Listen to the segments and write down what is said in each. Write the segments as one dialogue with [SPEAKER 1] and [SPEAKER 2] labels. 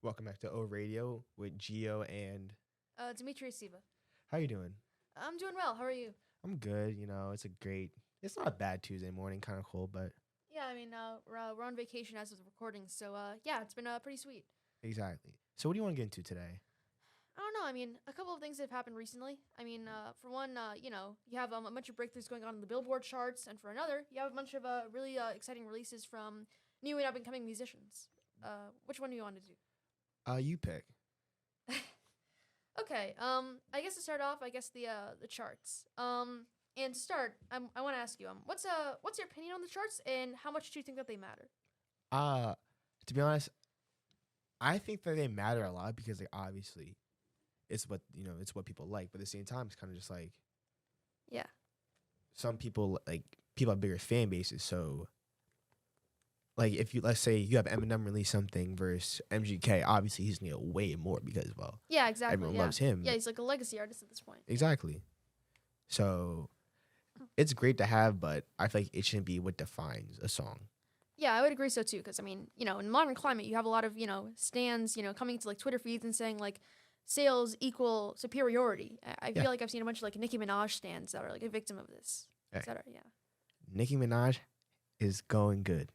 [SPEAKER 1] Welcome back to O Radio with Gio and
[SPEAKER 2] Dimitri Siva.
[SPEAKER 1] how you doing?
[SPEAKER 2] I'm doing well. How are you?
[SPEAKER 1] I'm good. It's not a bad Tuesday morning, kind of cold, but
[SPEAKER 2] Yeah, I mean, we're on vacation as of the recording, so yeah, it's been pretty sweet.
[SPEAKER 1] exactly. So what do you want to get into today?
[SPEAKER 2] I don't know. I mean, a couple of things that have happened recently. I mean, for one, you have a bunch of breakthroughs going on in the Billboard charts, and for another, you have a bunch of really exciting releases from new and up and coming musicians. Which one do you want to do?
[SPEAKER 1] You pick.
[SPEAKER 2] Okay. I guess to start off, the charts. And to start, I want to ask you, what's your opinion on the charts, and how much do you think that they matter?
[SPEAKER 1] Uh, to be honest, I think that they matter a lot because like obviously it's what people like, but at the same time it's kind of just like
[SPEAKER 2] Yeah.
[SPEAKER 1] some people people have bigger fan bases, so like if you let's say you have Eminem release something versus MGK, obviously he's gonna get way more because well
[SPEAKER 2] Yeah, exactly.
[SPEAKER 1] everyone
[SPEAKER 2] yeah.
[SPEAKER 1] loves him.
[SPEAKER 2] Yeah, he's like a legacy artist at this point.
[SPEAKER 1] Exactly. So it's great to have, but I feel like it shouldn't be what defines a song.
[SPEAKER 2] Yeah, I would agree so too. Because I mean, in modern climate, you have a lot of stands, coming to like Twitter feeds and saying like sales equal superiority. I
[SPEAKER 1] Yeah.
[SPEAKER 2] feel like I've seen a bunch of like Nicki Minaj stands that are like a victim of this,
[SPEAKER 1] Hey.
[SPEAKER 2] etc. Yeah.
[SPEAKER 1] Nicki Minaj is going good.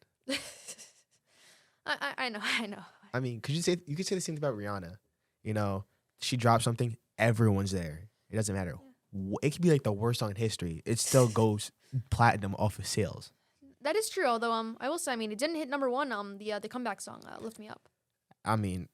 [SPEAKER 2] I know, I know.
[SPEAKER 1] I mean, you could say the same thing about Rihanna. You know, she drops something, everyone's there. It doesn't matter. It could be like the worst song in history. It still goes platinum off of sales.
[SPEAKER 2] That is true. Although I will say, I mean, it didn't hit number one. The comeback song, "Lift Me Up."
[SPEAKER 1] I mean,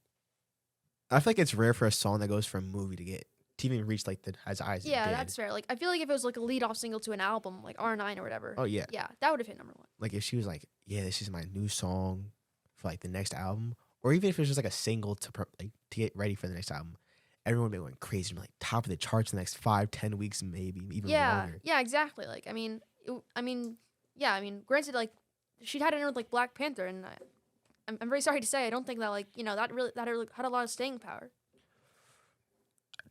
[SPEAKER 1] I feel like it's rare for a song that goes from movie to even reach like the as high as it
[SPEAKER 2] Yeah,
[SPEAKER 1] did.
[SPEAKER 2] that's fair. Like I feel like if it was like a lead off single to an album, like R9 or whatever.
[SPEAKER 1] Oh yeah.
[SPEAKER 2] Yeah, that would have hit number one.
[SPEAKER 1] Like if she was like, yeah, this is my new song for like the next album, or even if it was just like a single to get ready for the next album, everyone would be going crazy and be like top of the charts the next 5-10 weeks, maybe even longer.
[SPEAKER 2] Yeah, exactly. Like granted, like she'd had it in with like Black Panther, and I'm very sorry to say, I don't think that that really had a lot of staying power.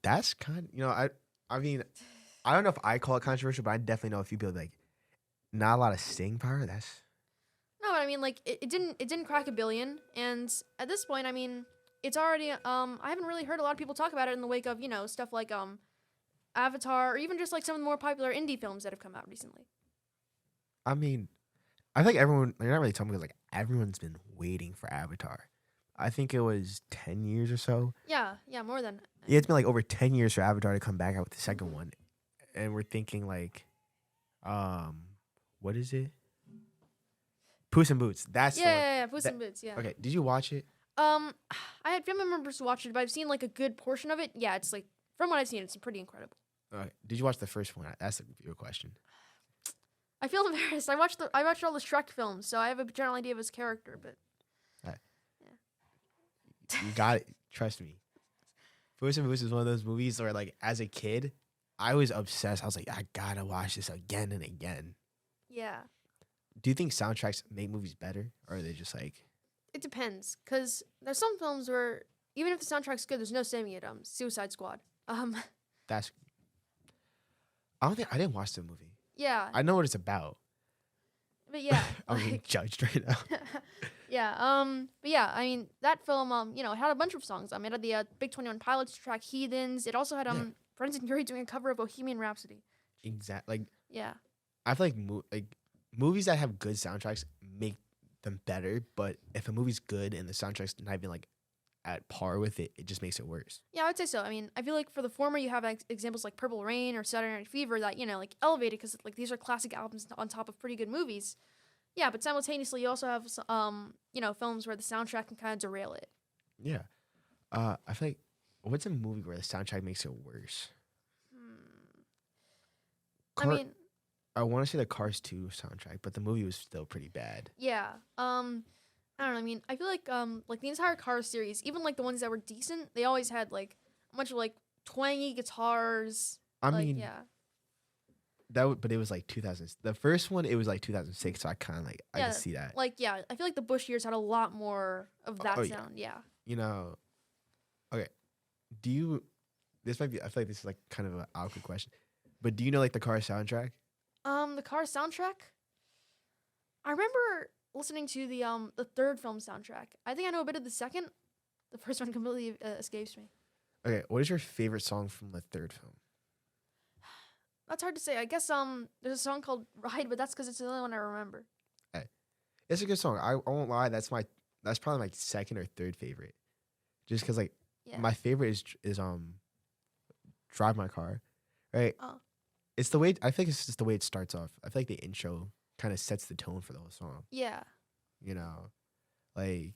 [SPEAKER 1] That's kind of, I mean, I don't know if I call it controversial, but I definitely know a few people like not a lot of staying power. That's
[SPEAKER 2] No, but I mean, like it didn't crack a billion, and at this point, I mean, it's already I haven't really heard a lot of people talk about it in the wake of stuff like Avatar, or even just like some of the more popular indie films that have come out recently.
[SPEAKER 1] I mean, I think everyone, you're not really talking because like everyone's been waiting for Avatar. I think it was 10 years or so.
[SPEAKER 2] Yeah, more than.
[SPEAKER 1] Yeah, it's been like over 10 years for Avatar to come back out with the second one. And we're thinking like, what is it? Puss in Boots. That's the one.
[SPEAKER 2] Yeah, Puss in Boots. Yeah.
[SPEAKER 1] Okay, did you watch it?
[SPEAKER 2] I had family members who watched it, but I've seen like a good portion of it. Yeah, it's like from what I've seen, it's pretty incredible.
[SPEAKER 1] Did you watch the first one? That's your question.
[SPEAKER 2] I feel embarrassed. I watched all the Shrek films, so I have a general idea of his character, but
[SPEAKER 1] You got it. Trust me. Puss in Boots is one of those movies where, like, as a kid, I was obsessed. I was like, I gotta watch this again and again.
[SPEAKER 2] yeah,
[SPEAKER 1] Do you think soundtracks make movies better, or are they just like?
[SPEAKER 2] it depends. Cause there's some films where even if the soundtrack's good, there's no saving it. Suicide Squad.
[SPEAKER 1] That's. I didn't watch the movie.
[SPEAKER 2] Yeah,
[SPEAKER 1] I know what it's about.
[SPEAKER 2] but yeah,
[SPEAKER 1] I'm being judged right now.
[SPEAKER 2] yeah. But yeah, I mean that film. It had a bunch of songs. It had the Big 21 Pilots track "Heathens." It also had
[SPEAKER 1] Yeah.
[SPEAKER 2] Brendan Urie doing a cover of Bohemian Rhapsody.
[SPEAKER 1] Exactly. Like
[SPEAKER 2] Yeah.
[SPEAKER 1] I feel like movies that have good soundtracks make them better. But if a movie's good and the soundtrack's not even like at par with it, it just makes it worse.
[SPEAKER 2] Yeah, I would say so. I mean, I feel like for the former, you have examples like Purple Rain or Saturday Night Fever that, like elevated because like these are classic albums on top of pretty good movies. Yeah, but simultaneously, you also have, films where the soundtrack can kind of derail it.
[SPEAKER 1] Yeah. I feel like what's a movie where the soundtrack makes it worse?
[SPEAKER 2] I mean,
[SPEAKER 1] I want to say the Cars 2 soundtrack, but the movie was still pretty bad.
[SPEAKER 2] yeah. I don't know. I mean, I feel like the entire Cars series, even like the ones that were decent, they always had like a bunch of like twangy guitars.
[SPEAKER 1] I
[SPEAKER 2] like,
[SPEAKER 1] mean,
[SPEAKER 2] yeah.
[SPEAKER 1] but it was like 2000. The first one, it was like 2006, so I kind of like I
[SPEAKER 2] Yeah,
[SPEAKER 1] can see that.
[SPEAKER 2] Like, yeah, I feel like the Bush years had a lot more of that
[SPEAKER 1] Oh, yeah.
[SPEAKER 2] sound. Yeah.
[SPEAKER 1] Okay. Do you? This might be. I feel like this is like kind of an awkward question, but do you know like the Cars soundtrack?
[SPEAKER 2] The Cars soundtrack? I remember listening to the third film soundtrack. I think I know a bit of the second. The first one completely escapes me.
[SPEAKER 1] Okay, what is your favorite song from the third film?
[SPEAKER 2] That's hard to say. I guess there's a song called Ride, but that's because it's the only one I remember.
[SPEAKER 1] Hey, it's a good song. I won't lie. That's probably my second or third favorite. Just because like
[SPEAKER 2] Yeah.
[SPEAKER 1] my favorite is Drive My Car, right?
[SPEAKER 2] Oh.
[SPEAKER 1] It's the way I think it's just the way it starts off. I feel like the intro kind of sets the tone for the whole song.
[SPEAKER 2] Yeah.
[SPEAKER 1] You know, like,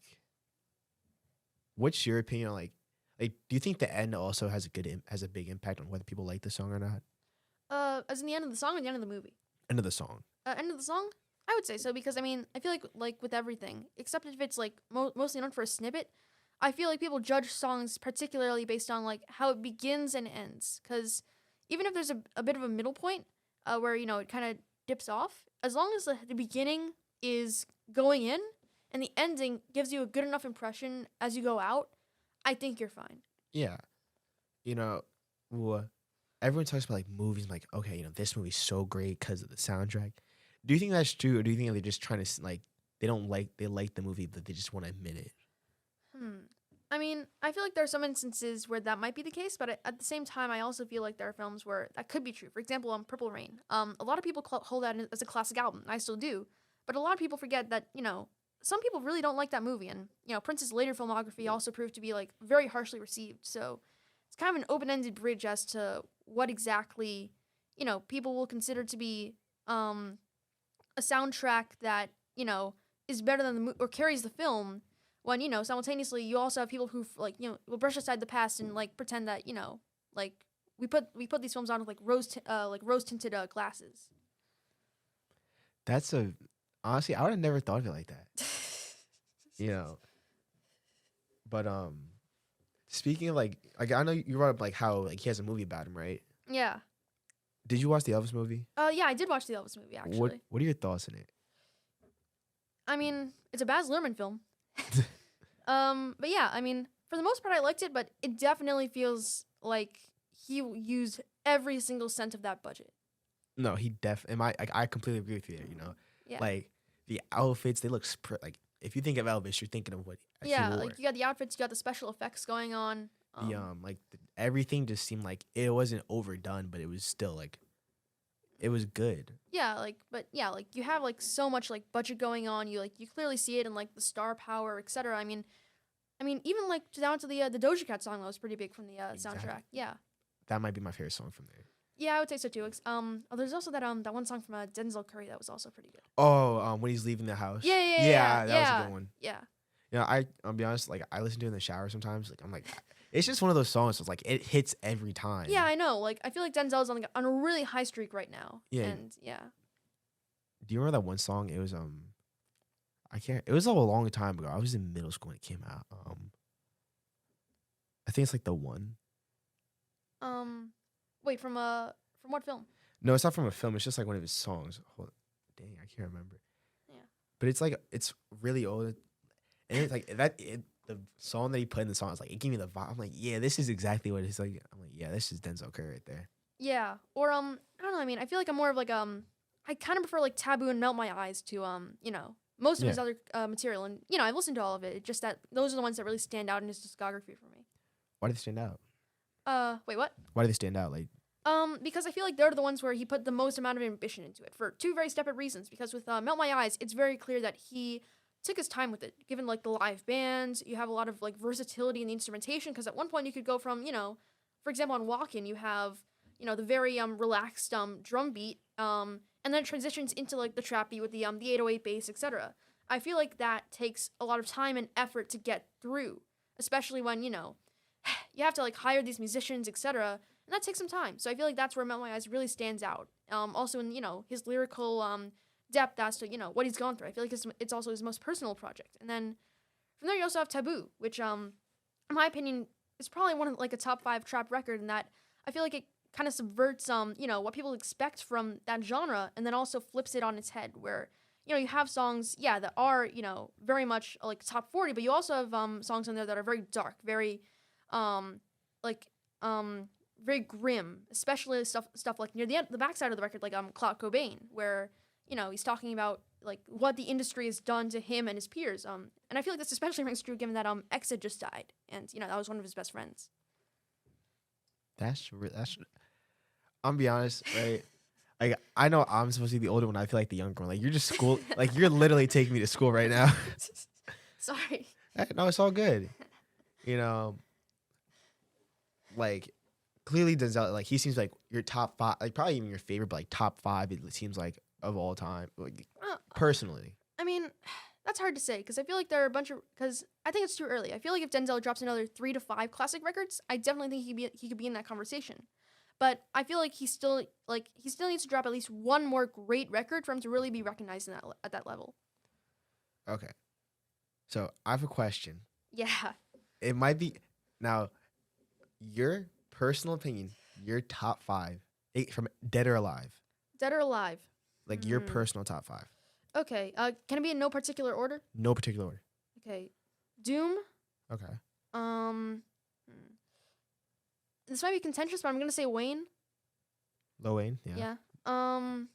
[SPEAKER 1] what's your opinion on like? Do you think the end also has has a big impact on whether people like the song or not?
[SPEAKER 2] As in the end of the song or the end of the movie?
[SPEAKER 1] End of the song.
[SPEAKER 2] End of the song? I would say so because I mean I feel like with everything, except if it's like mostly known for a snippet, I feel like people judge songs particularly based on like how it begins and ends. Because even if there's a bit of a middle point, where you know it kind of dips off, as long as the beginning is going in and the ending gives you a good enough impression as you go out, I think you're fine.
[SPEAKER 1] Yeah. You know, everyone talks about like movies. Like, okay, this movie's so great because of the soundtrack. Do you think that's true, or do you think they're just trying to like they like the movie, but they just want to admit it?
[SPEAKER 2] I mean, I feel like there are some instances where that might be the case, but at the same time, I also feel like there are films where that could be true. For example, Purple Rain. A lot of people hold that as a classic album. I still do, but a lot of people forget that some people really don't like that movie, and Prince's later filmography also proved to be like very harshly received. So it's kind of an open-ended bridge as to what exactly people will consider to be a soundtrack that is better than or carries the film, when simultaneously you also have people who will brush aside the past and like pretend that like we put these films on with like rose tinted glasses.
[SPEAKER 1] That's honestly, I would have never thought of it like that. But speaking of like I know you brought up like how like he has a movie about him, right?
[SPEAKER 2] Yeah.
[SPEAKER 1] Did you watch the Elvis movie?
[SPEAKER 2] Yeah, I did watch the Elvis movie actually.
[SPEAKER 1] What are your thoughts on it?
[SPEAKER 2] I mean, it's a Baz Luhrmann film. But yeah, I mean, for the most part, I liked it, but it definitely feels like he used every single cent of that budget.
[SPEAKER 1] No, he I completely agree with you there.
[SPEAKER 2] Yeah.
[SPEAKER 1] Like the outfits, they look like if you think of Elvis, you're thinking of what he
[SPEAKER 2] yeah,
[SPEAKER 1] wore.
[SPEAKER 2] like you got the outfits, you got the special effects going on.
[SPEAKER 1] Everything just seemed like it wasn't overdone, but it was still like it was good.
[SPEAKER 2] Yeah, like you have like so much like budget going on. You clearly see it in like the star power, etc. I mean, even like down to the Doja Cat song that was pretty big from the soundtrack. Yeah.
[SPEAKER 1] That might be my favorite song from there.
[SPEAKER 2] Yeah, I would say so too. There's also that one song from Denzel Curry that was also pretty good.
[SPEAKER 1] Oh, when he's leaving the house.
[SPEAKER 2] Yeah,
[SPEAKER 1] that was a good one.
[SPEAKER 2] Yeah.
[SPEAKER 1] I'll be honest. Like I listen to it in the shower sometimes. Like I'm like, it's just one of those songs. So it's like it hits every time.
[SPEAKER 2] Yeah, I know. Like I feel like Denzel's on a really high streak right now.
[SPEAKER 1] Yeah.
[SPEAKER 2] And yeah.
[SPEAKER 1] Do you remember that one song? It was I can't. It was a long time ago. I was in middle school when it came out. I think it's like The One.
[SPEAKER 2] Wait, from what film?
[SPEAKER 1] No, it's not from a film. It's just like one of his songs. Dang, I can't remember.
[SPEAKER 2] Yeah.
[SPEAKER 1] But it's like it's really old, and it's like the song that he put in the song is like it gave me the vibe. I'm like, yeah, this is exactly what it's like. I'm like, yeah, this is Denzel Curry right there.
[SPEAKER 2] Yeah. Or I don't know. I mean, I feel like I'm more of like I kind of prefer like Taboo and Melt My Eyes to most of his other material, and I've listened to all of it. It's just that those are the ones that really stand out in his discography for me.
[SPEAKER 1] Why do they stand out?
[SPEAKER 2] Wait, what?
[SPEAKER 1] Why do they stand out? Like,
[SPEAKER 2] because I feel like they're the ones where he put the most amount of ambition into it for two very separate reasons. Because with Melt My Eyes, it's very clear that he took his time with it. Given like the live bands, you have a lot of like versatility in the instrumentation. Because at one point you could go from for example, on Walkin', you have the very relaxed drum beat, and then it transitions into like the trap beat with the 808 bass, etc. I feel like that takes a lot of time and effort to get through, especially when you have to like hire these musicians, etc. And that takes some time. So I feel like that's where Melt My Eyes really stands out. Also in his lyrical depth as to what he's gone through. I feel like it's also his most personal project. And then from there you also have Taboo, which in my opinion is probably one of like a top 5 trap record, in that I feel like it kind of subverts what people expect from that genre, and then also flips it on its head, where you have songs that are very much like top 40, but you also have songs on there that are very dark, very very grim, especially stuff like near the backside of the record, like Clout Cobain, where he's talking about like what the industry has done to him and his peers. And I feel like this especially rings true given that X had just died, and that was one of his best friends.
[SPEAKER 1] That's. I'm be honest, right? Like I know I'm supposed to be the older one. I feel like the younger one. Like you're just school. Like you're literally taking me to school right now.
[SPEAKER 2] Sorry.
[SPEAKER 1] No, it's all good. Like clearly Denzel. Like he seems like your top 5. Like probably even your favorite, but like top 5. It seems like of all time. Like personally.
[SPEAKER 2] I mean, that's hard to say because I feel like there are a bunch of because I think it's too early. I feel like if Denzel drops another 3 to 5 classic records, I definitely think he could be in that conversation. But I feel like he still needs to drop at least one more great record for him to really be recognized at that level.
[SPEAKER 1] Okay. So I have a question.
[SPEAKER 2] Yeah.
[SPEAKER 1] It might be now your personal opinion, your top 5 from Dead or Alive.
[SPEAKER 2] Dead or Alive.
[SPEAKER 1] Like your personal top 5.
[SPEAKER 2] Okay. Can it be in no particular order?
[SPEAKER 1] No particular order.
[SPEAKER 2] Okay. Doom.
[SPEAKER 1] Okay.
[SPEAKER 2] This might be contentious, but I'm gonna say Wayne.
[SPEAKER 1] Lil Wayne. Yeah.
[SPEAKER 2] Yeah. I'm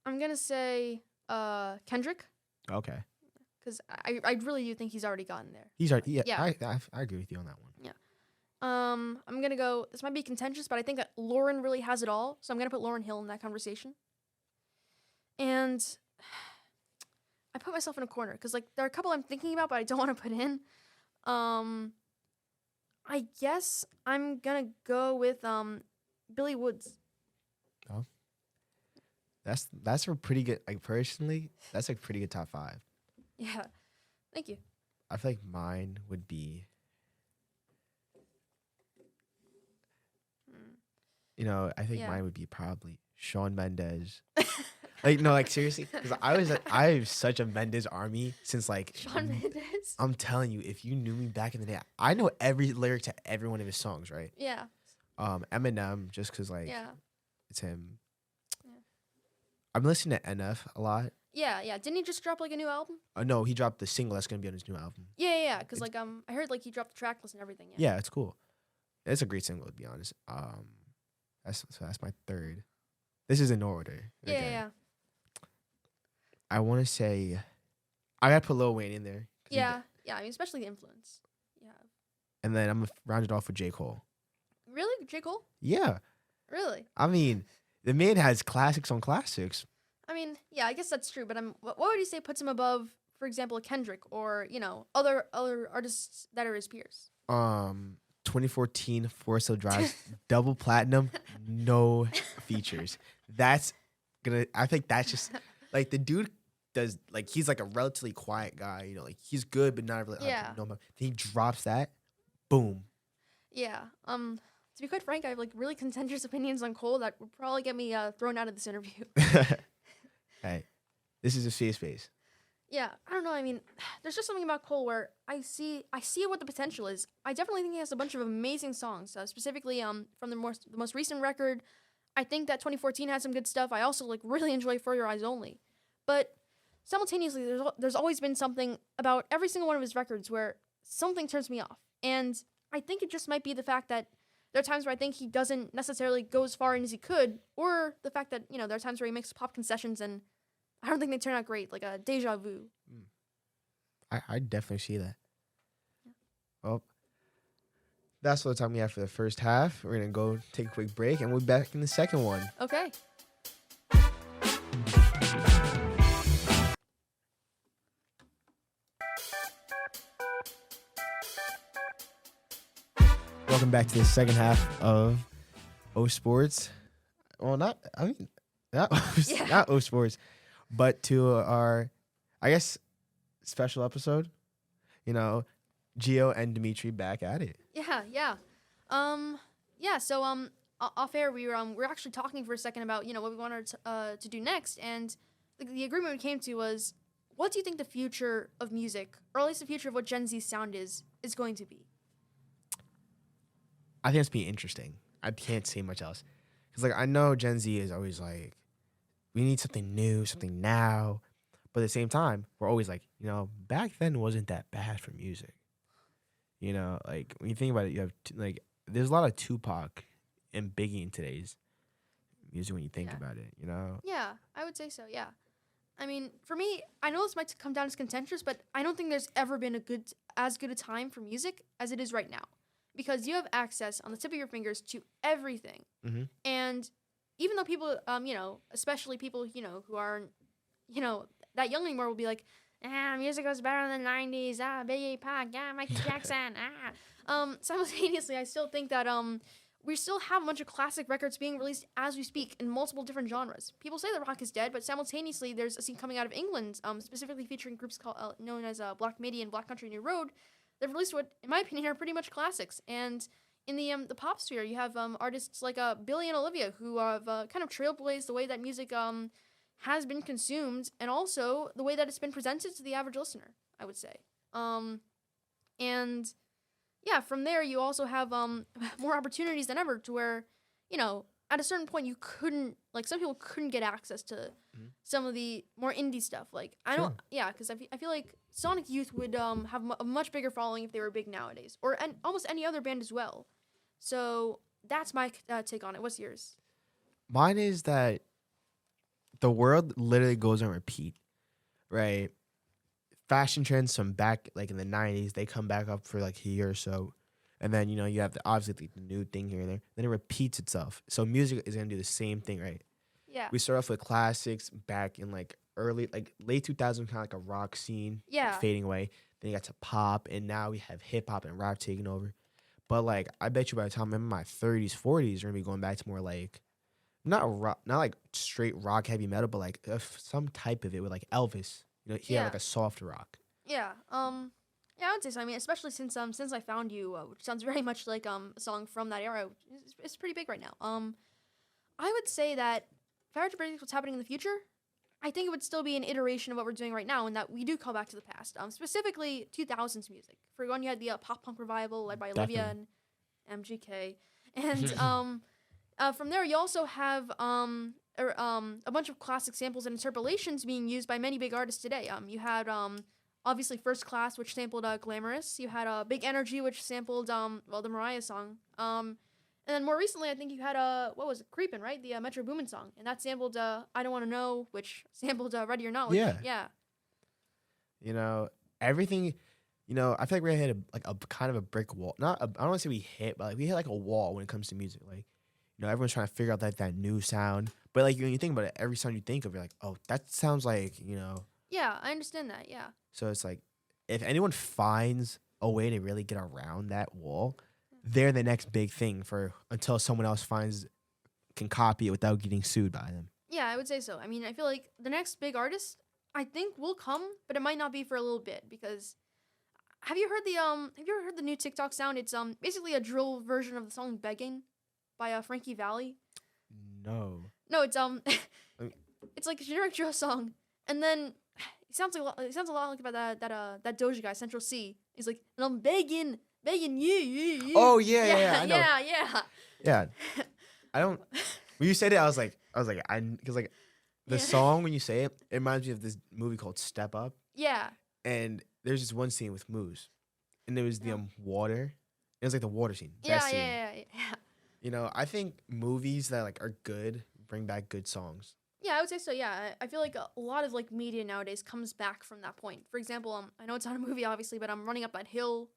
[SPEAKER 2] gonna say Kendrick.
[SPEAKER 1] Okay.
[SPEAKER 2] Because I really do think he's already gotten there.
[SPEAKER 1] He's already. Yeah.
[SPEAKER 2] Yeah.
[SPEAKER 1] I agree with you on that one.
[SPEAKER 2] Yeah. I'm gonna go. This might be contentious, but I think that Lauryn really has it all, so I'm gonna put Lauryn Hill in that conversation. And I put myself in a corner because like there are a couple I'm thinking about, but I don't want to put in. I guess I'm gonna go with Billy Woods.
[SPEAKER 1] Oh. That's a pretty good. Like personally, that's a pretty good top 5.
[SPEAKER 2] Yeah. Thank you.
[SPEAKER 1] I feel like mine would be. I think mine would be probably Shawn Mendes. Like no, like seriously, because I have such a Mendes army since like
[SPEAKER 2] Shawn Mendes.
[SPEAKER 1] I'm telling you, if you knew me back in the day, I know every lyric to every one of his songs, right?
[SPEAKER 2] Yeah.
[SPEAKER 1] Eminem, just because like it's him.
[SPEAKER 2] Yeah.
[SPEAKER 1] I'm listening to NF a lot.
[SPEAKER 2] Yeah. Didn't he just drop like a new album?
[SPEAKER 1] No, he dropped the single that's gonna be on his new album.
[SPEAKER 2] Yeah. Because like I heard like he dropped the track list and everything.
[SPEAKER 1] Yeah, it's cool. It's a great single to be honest. That's my 3rd. This is in order.
[SPEAKER 2] Yeah.
[SPEAKER 1] I want to say, I gotta put Lil Wayne in there.
[SPEAKER 2] Yeah. I mean, especially the influence. Yeah.
[SPEAKER 1] And then I'm gonna round it off with J. Cole.
[SPEAKER 2] Really, J. Cole?
[SPEAKER 1] Yeah.
[SPEAKER 2] Really?
[SPEAKER 1] I mean, the man has classics on classics.
[SPEAKER 2] I mean, yeah, I guess that's true. But what would you say puts him above, for example, a Kendrick or other artists that are his peers?
[SPEAKER 1] 2014 Forest Hill Drive, double platinum, no features. I think that's just like the dude does like he's like a relatively quiet guy, like he's good but not really.
[SPEAKER 2] Yeah.
[SPEAKER 1] He drops that, boom.
[SPEAKER 2] Yeah. To be quite frank, I have like really contentious opinions on Cole that would probably get me thrown out of this interview.
[SPEAKER 1] Hey, this is a safe space.
[SPEAKER 2] Yeah, I don't know. I mean, there's just something about Cole where I see what the potential is. I definitely think he has a bunch of amazing songs. Specifically, from the most recent record, I think that 2014 had some good stuff. I also like really enjoy For Your Eyes Only, but simultaneously, there's always been something about every single one of his records where something turns me off, and I think it just might be the fact that there are times where I think he doesn't necessarily go as far in as he could, or the fact that there are times where he makes pop concessions and I don't think they turn out great, like a Deja Vu.
[SPEAKER 1] I definitely see that. Yeah. Well, that's all the time we have for the first half. We're going to go take a quick break, and we'll be back in the second one.
[SPEAKER 2] Okay.
[SPEAKER 1] Welcome back to the second half of O Sports. Well, not O Sports. But to our, I guess, special episode, Gio and Dimitri back at it.
[SPEAKER 2] Yeah. So off air we were actually talking for a second about what we wanted to do next, and the agreement we came to was, what do you think the future of music, or at least the future of what Gen Z sound is going to be?
[SPEAKER 1] I think it's be interesting. I can't say much else, because I know Gen Z is always like, we need something new, something now. But at the same time, we're always like, back then wasn't that bad for music. Like when you think about it, you have there's a lot of Tupac and Biggie in today's music when you think about it,
[SPEAKER 2] Yeah, I would say so, yeah. I mean, for me, I know this might come down as contentious, but I don't think there's ever been as good a time for music as it is right now, because you have access on the tip of your fingers to everything,
[SPEAKER 1] Mm-hmm.
[SPEAKER 2] and even though people, especially people, who aren't, that young anymore, will be like, music was better in the '90s. Biggie, Pac, Michael Jackson. Simultaneously, I still think that we still have a bunch of classic records being released as we speak in multiple different genres. People say that rock is dead, but simultaneously, there's a scene coming out of England, specifically featuring groups called known as Black Midi and Black Country New Road. They've released what, in my opinion, are pretty much classics. And in the pop sphere, you have artists like Billy and Olivia, who have kind of trailblazed the way that music has been consumed, and also the way that it's been presented to the average listener, I would say. And yeah, from there you also have more opportunities than ever, to where, at a certain point you couldn't, like, some people couldn't get access to some of the more indie stuff. Like, I don't, yeah, because I feel like Sonic Youth would have a much bigger following if they were big nowadays, or almost any other band as well. So that's my take on it. What's yours?
[SPEAKER 1] Mine is that the world literally goes on repeat, right? Fashion trends from back like in the 90s, they come back up for like a year or so. And then, you have obviously the new thing here and there. Then it repeats itself. So music is going to do the same thing, right?
[SPEAKER 2] Yeah.
[SPEAKER 1] We start off with classics back in like late 2000s, kind of like a rock scene,
[SPEAKER 2] Yeah.
[SPEAKER 1] fading away. Then you got to pop, and now we have hip hop and rap taking over. But like, I bet you by the time I'm in my 30s, 40s, we're going to be going back to more like, not rock, not like straight rock heavy metal, but like some type of it with like Elvis. He had like a soft rock.
[SPEAKER 2] Yeah. Yeah, I would say so. I mean, especially since I Found You, which sounds very much like a song from that era. It's pretty big right now. I would say that if I were to predict what's happening in the future, I think it would still be an iteration of what we're doing right now, and that we do call back to the past. Specifically 2000s music. For one, you had the pop punk revival led by Olivia and MGK, and from there you also have a bunch of classic samples and interpolations being used by many big artists today. You had obviously First Class, which sampled Glamorous. You had Big Energy, which sampled the Mariah song. And then more recently, I think you had what was it, Creepin', right? The Metro Boomin song, and that sampled I Don't Want to Know, which sampled Ready or Not. Which,
[SPEAKER 1] yeah. Everything. I feel like we hit a kind of a brick wall. I don't want to say we hit, but like we hit like a wall when it comes to music. Like, everyone's trying to figure out that new sound. But like when you think about it, every sound you think of, you're like, oh, that sounds like.
[SPEAKER 2] Yeah, I understand that. Yeah.
[SPEAKER 1] So it's like, if anyone finds a way to really get around that wall, they're the next big thing until someone else can copy it without getting sued by them.
[SPEAKER 2] Yeah, I would say so. I mean, I feel like the next big artist, I think, will come, but it might not be for a little bit, because have you ever heard the new TikTok sound? It's basically a drill version of the song "Begging" by Frankie Valli.
[SPEAKER 1] No,
[SPEAKER 2] it's it's like a generic drill song, and then it sounds a lot like about that Doja guy, Central C. He's like, and I'm begging you.
[SPEAKER 1] Oh yeah, I know.
[SPEAKER 2] Yeah.
[SPEAKER 1] I don't. When you said it, I was like, because like the song, when you say it, it reminds me of this movie called Step Up.
[SPEAKER 2] Yeah.
[SPEAKER 1] And there's this one scene with Moose, and there was the water. It was like the water scene.
[SPEAKER 2] Yeah.
[SPEAKER 1] I think movies that like are good bring back good songs.
[SPEAKER 2] Yeah, I would say so. Yeah, I feel like a lot of like media nowadays comes back from that point. For example, I know it's not a movie, obviously, but I'm Running Up That Hill.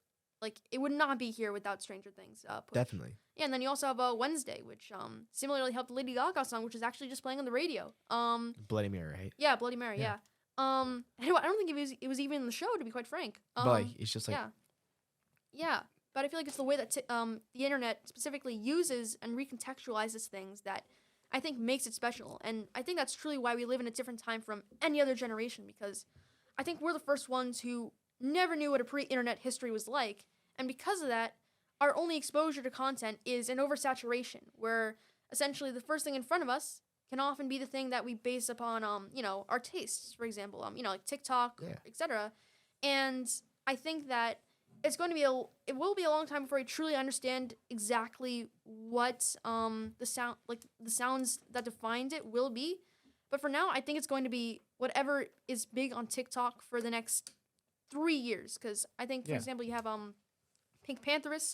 [SPEAKER 2] Like, it would not be here without Stranger Things. Push.
[SPEAKER 1] Definitely.
[SPEAKER 2] Yeah, and then you also have Wednesday, which similarly helped the Lady Gaga song, which is actually just playing on the radio.
[SPEAKER 1] Bloody Mary, right?
[SPEAKER 2] Yeah, Bloody Mary. Yeah. Anyway, I don't think it was even in the show, to be quite frank.
[SPEAKER 1] But like, it's just like.
[SPEAKER 2] Yeah. But I feel like it's the way that the internet specifically uses and recontextualizes things that I think makes it special. And I think that's truly why we live in a different time from any other generation, because I think we're the first ones who never knew what a pre-internet history was like. And because of that, our only exposure to content is an oversaturation, where essentially the first thing in front of us can often be the thing that we base upon, our tastes, for example, like TikTok, etc. And I think that it will be a long time before we truly understand exactly what the sounds that defined it will be. But for now, I think it's going to be whatever is big on TikTok for the next 3 years. Because I think, for example, you have Pink Pantheress,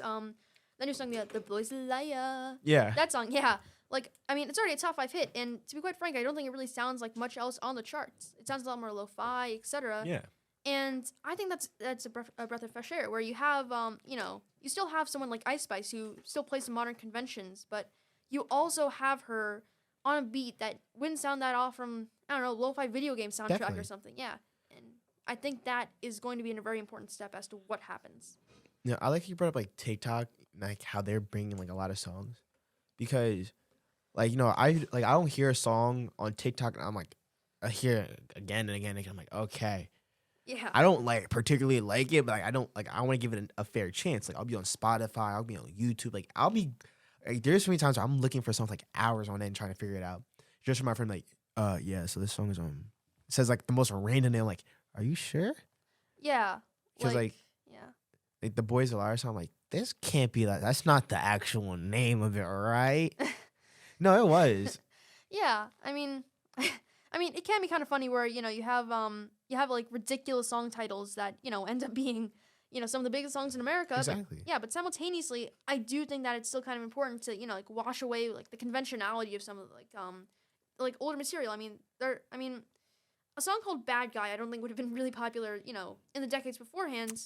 [SPEAKER 2] the new song, the Boys Liar.
[SPEAKER 1] Yeah.
[SPEAKER 2] That song, yeah. Like, I mean, it's already a top 5 hit, and to be quite frank, I don't think it really sounds like much else on the charts. It sounds a lot more lo-fi, etc.
[SPEAKER 1] Yeah.
[SPEAKER 2] And I think that's a breath of fresh air, where you have, you still have someone like Ice Spice who still plays some modern conventions, but you also have her on a beat that wouldn't sound that off from, I don't know, lo-fi video game soundtrack
[SPEAKER 1] Definitely.
[SPEAKER 2] or something. Yeah, and I think that is going to be a very important step as to what happens.
[SPEAKER 1] Yeah, I like you brought up like TikTok, like how they're bringing like a lot of songs, because like I don't hear a song on TikTok and I'm like I hear it again and again and again. I'm like, okay,
[SPEAKER 2] Yeah,
[SPEAKER 1] I don't like particularly like it, but like I don't like I want to give it a fair chance. Like I'll be on Spotify, I'll be on YouTube, like I'll be like there's so many times where I'm looking for songs like hours on end trying to figure it out. Just for my friend, like, yeah, so this song is on. It says like the most random name. Like, are you sure?
[SPEAKER 2] yeah,
[SPEAKER 1] Because
[SPEAKER 2] yeah.
[SPEAKER 1] like the Boys of Liar song, I'm like, this can't be that. That's not the actual name of it, right? No, it was.
[SPEAKER 2] Yeah, I mean, I mean, it can be kind of funny where you have like ridiculous song titles that end up being some of the biggest songs in America. But,
[SPEAKER 1] Exactly.
[SPEAKER 2] yeah, but simultaneously, I do think that it's still kind of important to like wash away like the conventionality of some of like older material. I mean, a song called "Bad Guy" I don't think would have been really popular in the decades beforehand.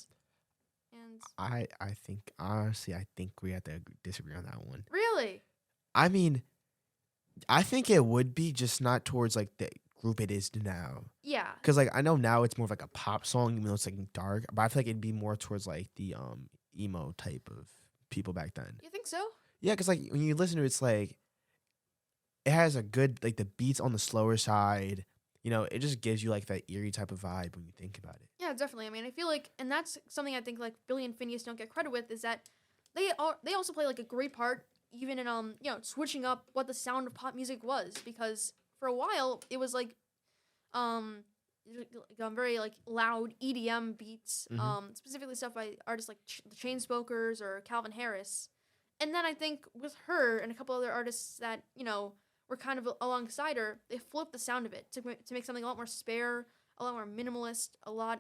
[SPEAKER 2] And
[SPEAKER 1] I think honestly, I think we have to disagree on that one.
[SPEAKER 2] really,
[SPEAKER 1] I mean, I think it would be just not towards like the group it is now.
[SPEAKER 2] yeah,
[SPEAKER 1] Cause like I know now it's more of like a pop song, even though it's like dark. But I feel like it'd be more towards like the emo type of people back then.
[SPEAKER 2] you think so?
[SPEAKER 1] Yeah, cause like when you listen to it, it's like it has a good like the beats on the slower side. It just gives you like that eerie type of vibe when you think about it.
[SPEAKER 2] Yeah, definitely. I mean, I feel like, and that's something I think like Billy and Phineas don't get credit with is that they also play like a great part even in switching up what the sound of pop music was, because for a while it was like um very like loud EDM beats,
[SPEAKER 1] Mhm.
[SPEAKER 2] specifically stuff by artists like the Chainsmokers or Calvin Harris, and then I think with her and a couple other artists that were kind of alongside her, they flipped the sound of it to make something a lot more spare, a lot more minimalist, a lot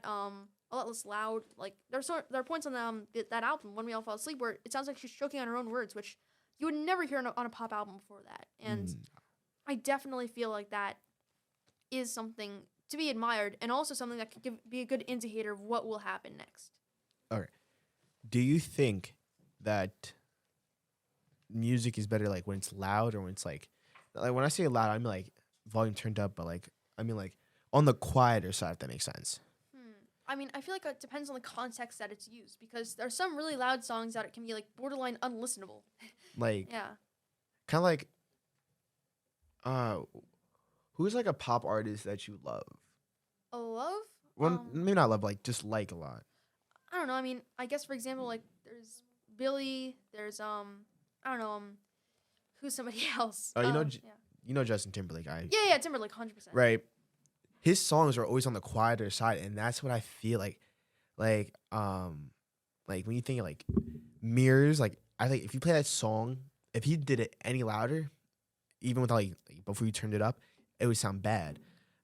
[SPEAKER 2] less loud. Like there are points on that album, When We All Fall Asleep, where it sounds like she's choking on her own words, which you would never hear on a pop album before that. And
[SPEAKER 1] Mm.
[SPEAKER 2] I definitely feel like that is something to be admired, and also something that could be a good indicator of what will happen next.
[SPEAKER 1] Okay. Do you think that music is better like when it's loud or when it's like when I say loud, I mean like volume turned up, but like I mean like on the quieter side, if that makes sense.
[SPEAKER 2] I mean, I feel like it depends on the context that it's used, because there are some really loud songs that it can be like borderline unlistenable.
[SPEAKER 1] Like
[SPEAKER 2] Yeah.
[SPEAKER 1] kind of like uh who's like a pop artist that you love?
[SPEAKER 2] A love?
[SPEAKER 1] Well, maybe not love, like just like a lot.
[SPEAKER 2] I don't know. I mean, I guess for example, like there's Billy. There's I don't know who's somebody else.
[SPEAKER 1] Oh,
[SPEAKER 2] Yeah.
[SPEAKER 1] You know Justin Timberlake, I
[SPEAKER 2] Yeah, Timberlake, 100%.
[SPEAKER 1] right. His songs are always on the quieter side, and that's what I feel like when you think of like mirrors, like I think if you play that song, if he did it any louder, even without like before you turned it up, it would sound bad.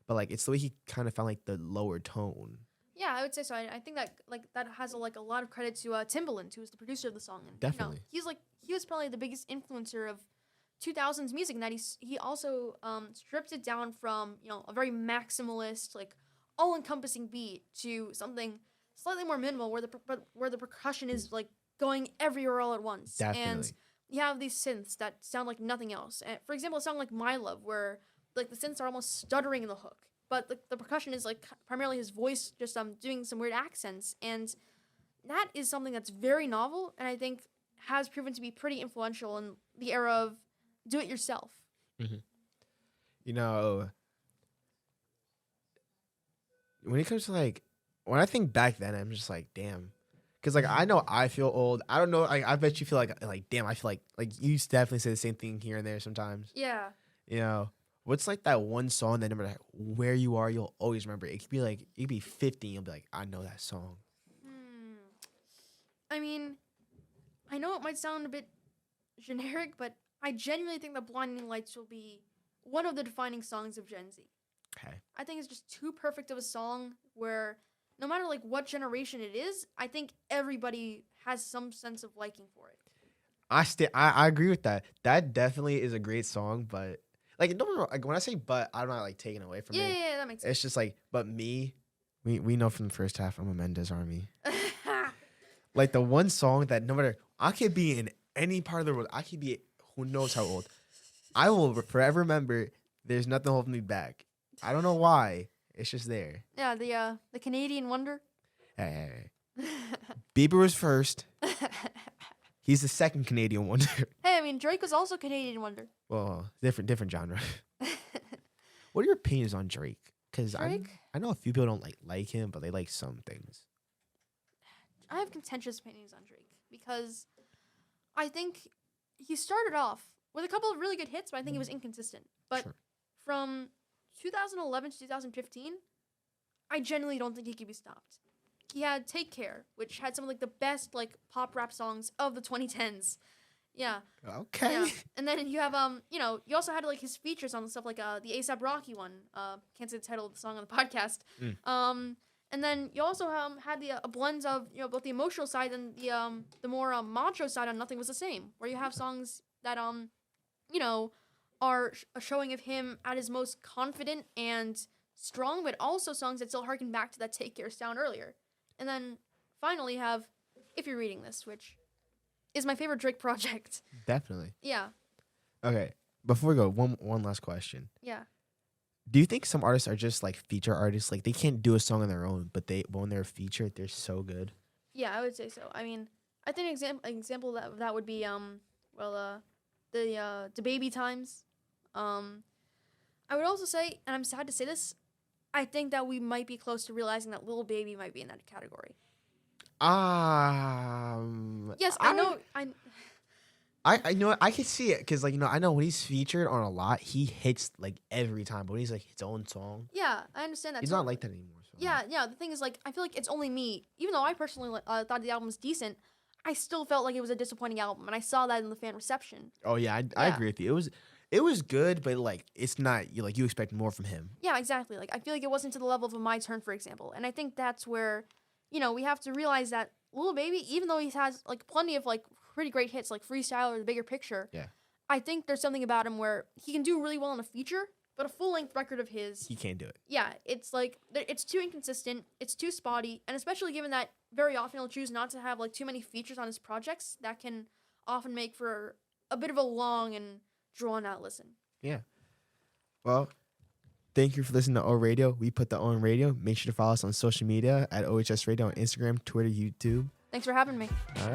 [SPEAKER 1] But like it's the way he kind of found like the lower tone.
[SPEAKER 2] Yeah, I would say so. I think that like that has a lot of credit to Timbaland, who was the producer of the song, and
[SPEAKER 1] Definitely.
[SPEAKER 2] he was probably the biggest influencer of 2000s music, and that he also stripped it down from a very maximalist, like all encompassing beat to something slightly more minimal, where where the percussion is like going everywhere all at once, and
[SPEAKER 1] Definitely.
[SPEAKER 2] you have these synths that sound like nothing else. And for example, a song like My Love, where like the synths are almost stuttering in the hook, but the percussion is like primarily his voice just doing some weird accents, and that is something that's very novel, and I think has proven to be pretty influential in the era of do it yourself.
[SPEAKER 1] You know, when it comes to like when I think back then, I'm just like, damn. Cause like I know I feel old. I don't know. I bet you feel like damn. I feel like you definitely say the same thing here and there sometimes.
[SPEAKER 2] Yeah.
[SPEAKER 1] What's like that one song that no matter where you are, you'll always remember it. It could be like you could be 50 and you'll be like, I know that song.
[SPEAKER 2] I mean, I know it might sound a bit generic, but I genuinely think that Blinding Lights will be one of the defining songs of Gen Z.
[SPEAKER 1] Okay.
[SPEAKER 2] I think it's just too perfect of a song where no matter like what generation it is, I think everybody has some sense of liking for it.
[SPEAKER 1] I agree with that. That definitely is a great song, but like don't get me wrong, like when I say but, I'm not like taking away from
[SPEAKER 2] Yeah,
[SPEAKER 1] it.
[SPEAKER 2] yeah, that makes sense.
[SPEAKER 1] It's just like, but me, we know from the first half I'm a Mendes army. Like the one song that no matter I could be in any part of the world, I could be who knows how old. I will forever remember there's nothing holding me back. I don't know why. It's just there.
[SPEAKER 2] Yeah, the Canadian Wonder.
[SPEAKER 1] Hey, Bieber was first. He's the second Canadian wonder.
[SPEAKER 2] Hey, I mean Drake was also Canadian Wonder.
[SPEAKER 1] Well, different genre. What are your opinions on Drake? Because
[SPEAKER 2] Drake?
[SPEAKER 1] I know a few people don't like him, but they like some things.
[SPEAKER 2] I have contentious opinions on Drake because I think he started off with a couple of really good hits, but I think he was inconsistent. But
[SPEAKER 1] Sure.
[SPEAKER 2] from 2011 to 2015, I genuinely don't think he could be stopped. He had Take Care, which had some of like the best like pop rap songs of the 2010s. Yeah.
[SPEAKER 1] Okay.
[SPEAKER 2] Yeah. And then you have you also had like his features on stuff like the A$AP Rocky one. Can't say the title of the song on the podcast. And then you also had the a blend of both the emotional side and the more macho side on Nothing Was the Same, where you have songs that are a showing of him at his most confident and strong, but also songs that still harken back to that Take Care sound earlier. And then finally have If You're Reading This, which is my favorite Drake project.
[SPEAKER 1] Definitely.
[SPEAKER 2] Yeah.
[SPEAKER 1] Okay. Before we go, one last question.
[SPEAKER 2] Yeah.
[SPEAKER 1] Do you think some artists are just like feature artists? Like they can't do a song on their own, but when they're featured, they're so good.
[SPEAKER 2] Yeah, I would say so. I mean, I think an example that would be the Baby Times. I would also say, and I'm sad to say this, I think that we might be close to realizing that Lil Baby might be in that category. Yes, I know.
[SPEAKER 1] I know I can see it because like I know when he's featured on a lot, he hits like every time. But when he's like his own song,
[SPEAKER 2] Yeah, I understand that.
[SPEAKER 1] he's not like that anymore. So.
[SPEAKER 2] Yeah. The thing is, like, I feel like it's only me. Even though I personally thought the album was decent, I still felt like it was a disappointing album, and I saw that in the fan reception.
[SPEAKER 1] Oh yeah, I agree with you. It was good, but like it's not you expect more from him.
[SPEAKER 2] Yeah, exactly. Like I feel like it wasn't to the level of a My Turn, for example, and I think that's where, we have to realize that Lil Baby, even though he has like plenty of like pretty great hits like Freestyle or The Bigger Picture,
[SPEAKER 1] Yeah.
[SPEAKER 2] I think there's something about him where he can do really well in a feature, but a full length record of his,
[SPEAKER 1] He can't do it.
[SPEAKER 2] yeah, it's like it's too inconsistent, it's too spotty, and especially given that very often he'll choose not to have like too many features on his projects, that can often make for a bit of a long and drawn out listen.
[SPEAKER 1] Yeah. Well, thank you for listening to O Radio. We put the on radio. Make sure to follow us on social media at OHS Radio on Instagram, Twitter, YouTube.
[SPEAKER 2] Thanks for having me.
[SPEAKER 1] All right.